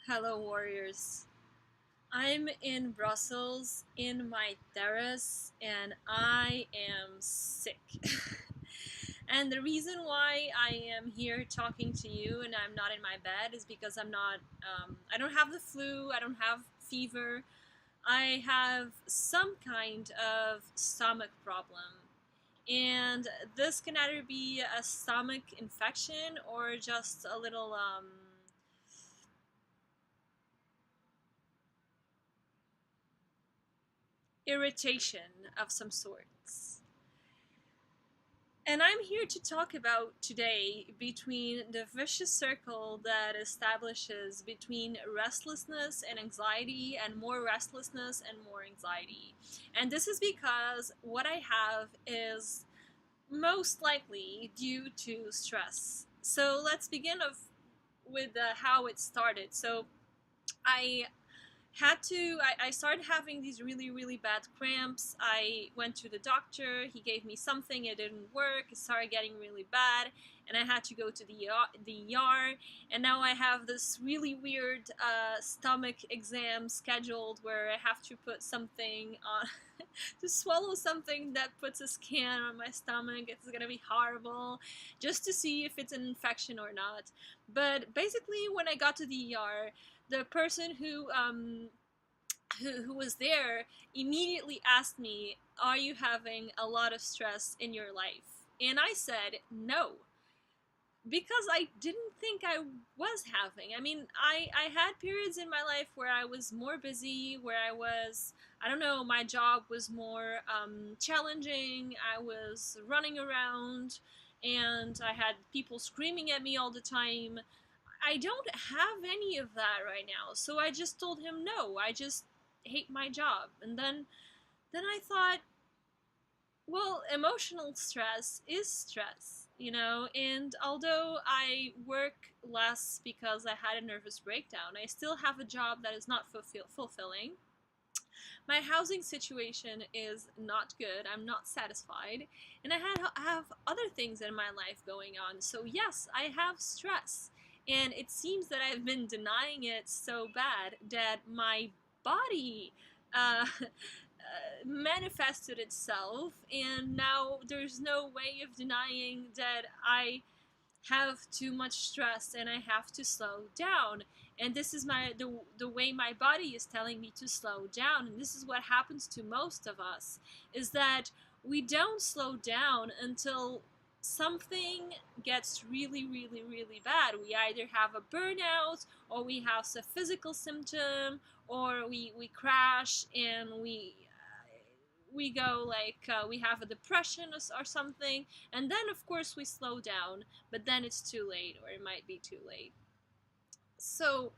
Hello, warriors. I'm in Brussels in my terrace and I am sick. And the reason why I am here talking to you and I'm not in my bed is because I don't have the flu, I don't have fever. I have some kind of stomach problem. And this can either be a stomach infection or just a little irritation of some sorts. And I'm here to talk about today between the vicious circle that establishes between restlessness and anxiety, and more restlessness and more anxiety. And this is because what I have is most likely due to stress. So let's begin with how it started. So I I started having these really bad cramps. I went to the doctor. He gave me something. It didn't work. It started getting really bad, and I had to go to the ER. And now I have this really weird stomach exam scheduled where I have to put something on to swallow something that puts a scan on my stomach. It's gonna be horrible, just to see if it's an infection or not. But basically, when I got to the ER, the person who was there immediately asked me, "Are you having a lot of stress in your life?" And I said no, because I didn't think I was having. I mean, I had periods in my life where I was more busy, where I don't know, my job was more challenging. I was running around and I had people screaming at me all the time. I don't have any of that right now. So I just told him no. I just hate my job. And then I thought, well, emotional stress is stress, and although I work less because I had a nervous breakdown, I still have a job that is not fulfilling. My housing situation is not good. I'm not satisfied, and I have other things in my life going on. So yes, I have stress, and it seems that I've been denying it so bad that my body manifested itself, and now there's no way of denying that I have too much stress and I have to slow down. And this is the way my body is telling me to slow down. And this is what happens to most of us, is that we don't slow down until something gets really bad. We either have a burnout, or we have a physical symptom, or we crash and we go like we have a depression, or something, and then of course we slow down, but then it's too late, or it might be too late. So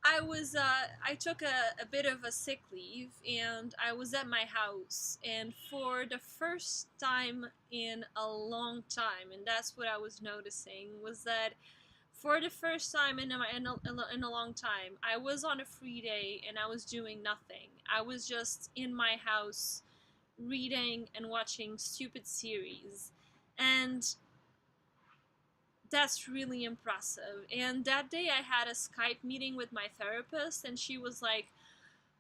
I took a bit of a sick leave, and I was at my house, and for the first time in a long time, and that's what I was noticing, was that for the first time in a long time, I was on a free day and I was doing nothing. I was just in my house reading and watching stupid series. And that's really impressive. And that day I had a Skype meeting with my therapist, and she was like,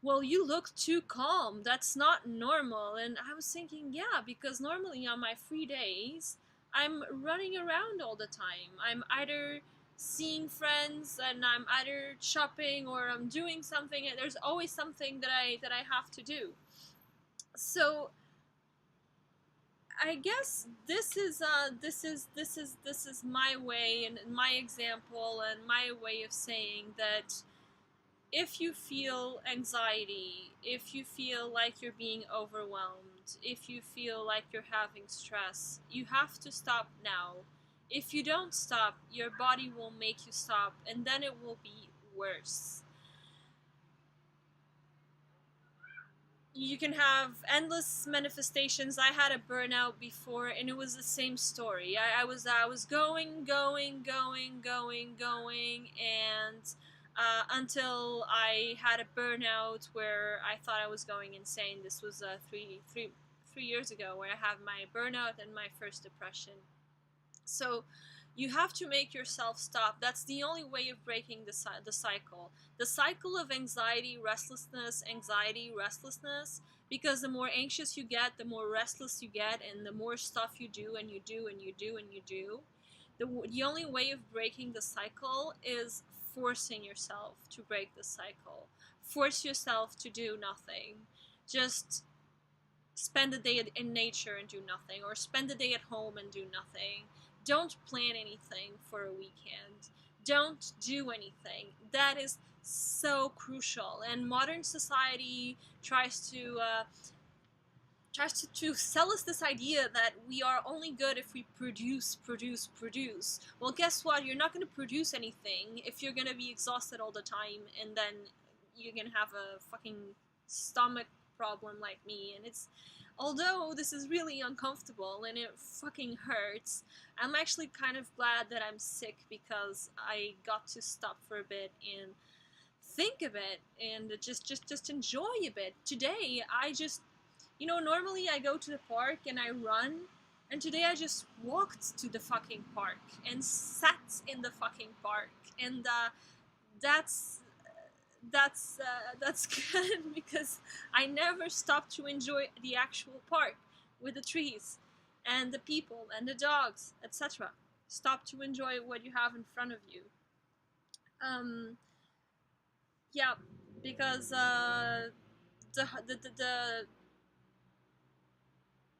"Well, you look too calm. That's not normal." And I was thinking, yeah, because normally on my free days, I'm running around all the time. I'm either seeing friends, and I'm either shopping, or I'm doing something. And there's always something that I have to do. So I guess this is my way and my example and my way of saying that if you feel anxiety, if you feel like you're being overwhelmed, if you feel like you're having stress, you have to stop now. If you don't stop, your body will make you stop, and then it will be worse. You can have endless manifestations. I had a burnout before, and it was the same story. I was going, and until I had a burnout where I thought I was going insane. This was 3 years ago, where I had my burnout and my first depression. So You have to make yourself stop. That's the only way of breaking the cycle. The cycle of anxiety, restlessness, because the more anxious you get, the more restless you get, and the more stuff you do and you do and you do and you do. The only way of breaking the cycle is forcing yourself to break the cycle. Force yourself to do nothing. Just spend the day in nature and do nothing, or spend the day at home and do nothing. Don't plan anything for a weekend. Don't do anything. That is so crucial. And modern society tries to sell us this idea that we are only good if we produce. Well, guess what? You're not going to produce anything if you're going to be exhausted all the time, and then you're going to have a fucking stomach problem like me. And it's, although this is really uncomfortable and it fucking hurts, I'm actually kind of glad that I'm sick, because I got to stop for a bit and think a bit and just enjoy a bit. Today I just, normally I go to the park and I run, and today I just walked to the fucking park and sat in the fucking park, and that's that's good, because I never stopped to enjoy the actual park with the trees and the people and the dogs, etc. Stop to enjoy what you have in front of you. Um, yeah, because the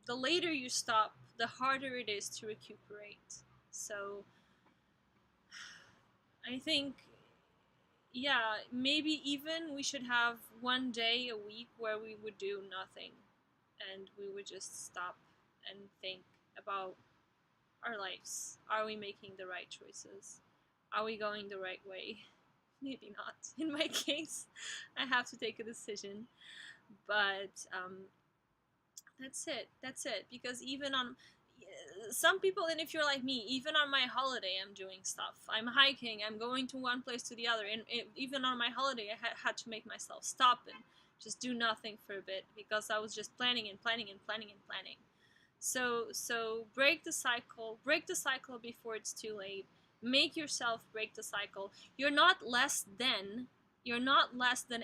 the later you stop, the harder it is to recuperate. So I think, yeah, maybe even we should have one day a week where we would do nothing, and we would just stop and think about our lives. Are we making the right choices? Are we going the right way? Maybe not. In my case, I have to take a decision. But that's it. That's it. Because even on some people, and if you're like me, even on my holiday, I'm doing stuff. I'm hiking. I'm going to one place to the other, and even on my holiday, I had to make myself stop and just do nothing for a bit, because I was just planning and planning and planning and planning. So break the cycle. Break the cycle before it's too late. Make yourself break the cycle. You're not less than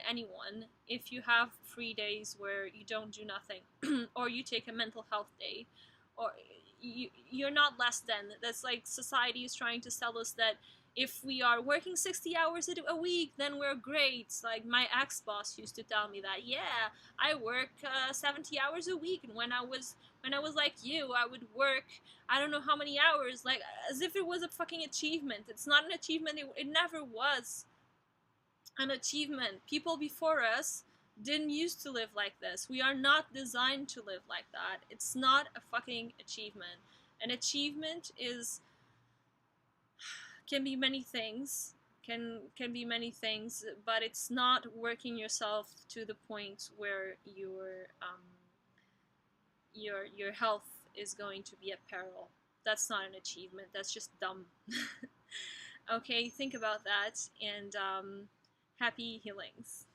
anyone if you have 3 days where you don't do nothing, or you take a mental health day, or you're not less than. That's like society is trying to sell us that if we are working 60 hours a week, then we're great. Like my ex-boss used to tell me that, yeah, I work 70 hours a week, and when I was like you, I would work I don't know how many hours, like as if it was a fucking achievement. It's not an achievement. It never was an achievement. People before us didn't used to live like this. We are not designed to live like that. It's not a fucking achievement. An achievement is can be many things. Can be many things, but it's not working yourself to the point where your health is going to be at peril. That's not an achievement. That's just dumb. Okay, think about that, and happy healings.